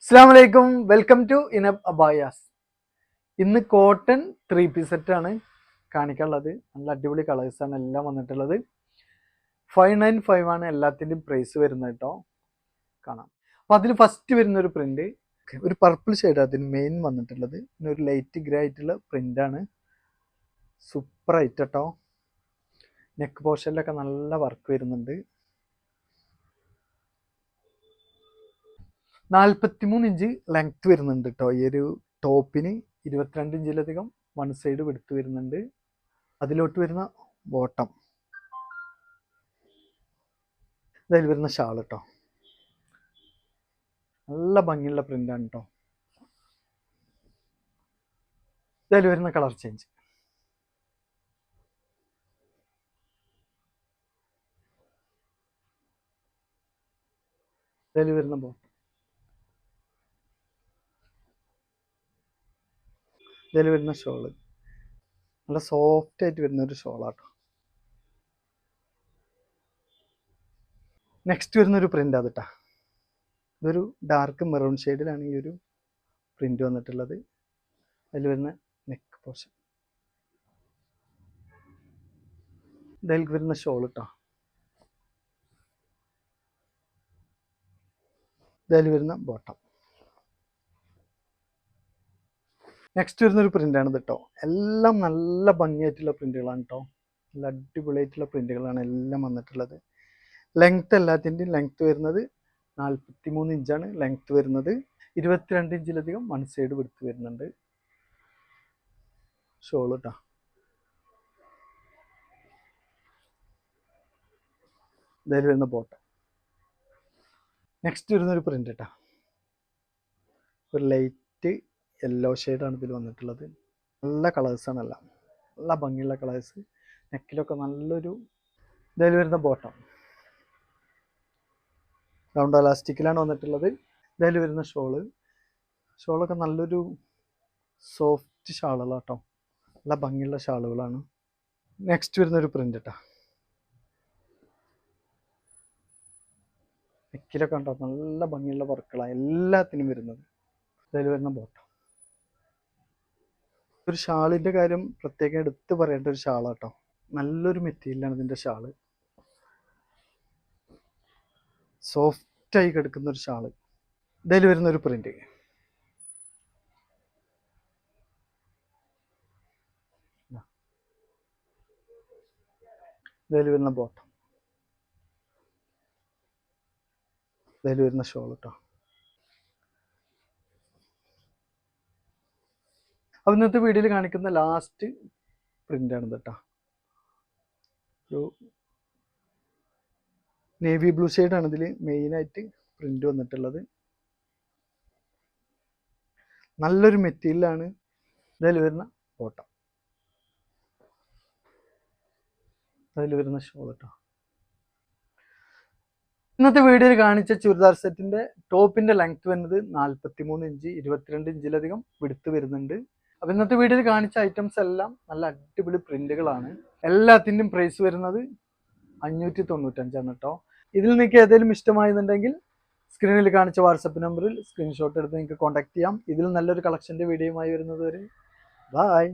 അസ്സലാമു അലൈക്കും, welcome to ഇനബ് abayas. ഇന്ന് കോട്ടൺ 3 പീസ് സെറ്റാണ് കാണിക്കാനുള്ളത്. നല്ല അടിപൊളി കളേഴ്സാണ് എല്ലാം വന്നിട്ടുള്ളത്. 595 ആണ് എല്ലാത്തിൻ്റെയും പ്രൈസ് വരുന്നത് കേട്ടോ. കാണാം. അപ്പോൾ അതിൽ ഫസ്റ്റ് വരുന്നൊരു പ്രിന്റ്, ഒരു പർപ്പിൾ ഷെയ്ഡ് അതിന് മെയിൻ വന്നിട്ടുള്ളത്. പിന്നെ ഒരു ലൈറ്റ് ഗ്രേ ആയിട്ടുള്ള പ്രിൻ്റാണ്. സൂപ്പർ ആയിട്ട് കേട്ടോ. നെക്ക് പോർഷനിലൊക്കെ നല്ല വർക്ക് വരുന്നുണ്ട്. 43 ഇഞ്ച് ലെങ്ത് വരുന്നുണ്ട് കേട്ടോ. ഈ ഒരു ടോപ്പിന് 22 ഇഞ്ചിലധികം വൺ സൈഡ് വിടുത്ത് വരുന്നുണ്ട്. അതിലോട്ട് വരുന്ന ബോട്ടം, ഇതിൽ വരുന്ന ഷാൾ കേട്ടോ. നല്ല ഭംഗിയുള്ള പ്രിന്റാണ് കേട്ടോ. ഇതിൽ വരുന്ന കളർ ചേഞ്ച്, ഇതിൽ വരുന്ന ബോട്ടം, ഇതിൽ വരുന്ന ഷോള്. നല്ല സോഫ്റ്റ് ആയിട്ട് വരുന്ന ഒരു ഷോളാട്ടോ. നെക്സ്റ്റ് വരുന്നൊരു പ്രിന്റ് അതിട്ടാ. ഇതൊരു ഡാർക്ക് മെറൂൺ ഷെയ്ഡിലാണ് ഈ ഒരു പ്രിന്റ് വന്നിട്ടുള്ളത്. അതിൽ വരുന്ന നെക്ക് പോർഷൻ, ഇതിൽ വരുന്ന ഷോൾ കേട്ടോ. ഇതിൽ വരുന്ന ബോട്ടം. നെക്സ്റ്റ് വരുന്നൊരു പ്രിന്റാണ് ഇത് കേട്ടോ. എല്ലാം നല്ല ഭംഗിയായിട്ടുള്ള പ്രിന്റുകളാണ് കേട്ടോ. നല്ല അടിപൊളിയായിട്ടുള്ള പ്രിന്റുകളാണ് എല്ലാം വന്നിട്ടുള്ളത്. ലെങ്ത് എല്ലാത്തിൻ്റെയും ലെങ്ത് വരുന്നത് 43 ഇഞ്ചാണ് ലെങ്ത് വരുന്നത്. 22 ഇഞ്ചിലധികം വൺ സൈഡ് വിടുത്ത് വരുന്നുണ്ട്. ഷോൾ കേട്ടോ. ഇതിൽ വരുന്ന ബോട്ടം. നെക്സ്റ്റ് വരുന്നൊരു പ്രിന്റ് കേട്ടോ. ഒരു ലൈറ്റ് യെല്ലോ ഷെയ്ഡാണ് ഇതിൽ വന്നിട്ടുള്ളത്. നല്ല കളേഴ്സാണ് എല്ലാം, നല്ല ഭംഗിയുള്ള കളേഴ്സ്. നെക്കിലൊക്കെ നല്ലൊരു ഇതിൽ വരുന്ന ബോട്ടം റൗണ്ട് എലാസ്റ്റിക്കിലാണ് വന്നിട്ടുള്ളത്. ഇതിൽ വരുന്ന ഷോളൊക്കെ നല്ലൊരു സോഫ്റ്റ് ഷാളുകളാണ് കേട്ടോ. നല്ല ഭംഗിയുള്ള ഷാളുകളാണ്. നെക്സ്റ്റ് വരുന്നൊരു പ്രിന്റ് കേട്ടോ. നെക്കിലൊക്കെ ഉണ്ടോ നല്ല ഭംഗിയുള്ള വർക്കുകളാണ് എല്ലാത്തിനും വരുന്നത്. ഇതിൽ വരുന്ന ബോട്ടം. ഒരു ഷാളിൻ്റെ കാര്യം പ്രത്യേകം എടുത്ത് പറയേണ്ട ഒരു ഷാളാട്ടോ. നല്ലൊരു മെറ്റീരിയലാണ് ഇതിൻ്റെ ഷാള്. സോഫ്റ്റായി കിടക്കുന്ന ഒരു ഷാള്. ഇതിൽ വരുന്നൊരു പ്രിന്റ്, ഇതിൽ വരുന്ന ബോട്ടം, ഇതിൽ വരുന്ന ഷോൾ കേട്ടോ. അപ്പോൾ ഇന്നത്തെ വീഡിയോയിൽ കാണിക്കുന്ന ലാസ്റ്റ് പ്രിൻ്റാണ് കേട്ടോ. ഒരു നേവി ബ്ലൂ ഷെയ്ഡാണ് ഇതിൽ മെയിനായിട്ട് പ്രിൻ്റ് വന്നിട്ടുള്ളത്. നല്ലൊരു മെറ്റീരിയലാണ്. ഇതിൽ വരുന്ന ബോട്ടം, അതിൽ വരുന്ന ഷോൾ കേട്ടോ. ഇന്നത്തെ വീഡിയോയിൽ കാണിച്ച ചുരിദാർ സെറ്റിൻ്റെ ടോപ്പിൻ്റെ ലെങ്ത് വരുന്നത് 43 ഇഞ്ച്, 22 ഇഞ്ചിലധികം വിടുത്ത് വരുന്നുണ്ട്. അപ്പോൾ ഇന്നത്തെ വീഡിയോയിൽ കാണിച്ച ഐറ്റംസ് എല്ലാം നല്ല അടിപൊളി പ്രിന്റുകളാണ്. എല്ലാത്തിൻ്റെയും പ്രൈസ് വരുന്നത് 595 കേട്ടോ. ഇതിൽ നിങ്ങൾക്ക് ഏതെങ്കിലും ഇഷ്ടമായെന്നുണ്ടെങ്കിൽ സ്ക്രീനിൽ കാണിച്ച വാട്സപ്പ് നമ്പറിൽ സ്ക്രീൻഷോട്ട് എടുത്ത് നിങ്ങൾക്ക് കോൺടാക്ട് ചെയ്യാം. ഇതിൽ നല്ലൊരു കളക്ഷൻ്റെ വീഡിയോയുമായി വരുന്നത് വരെ ബൈ.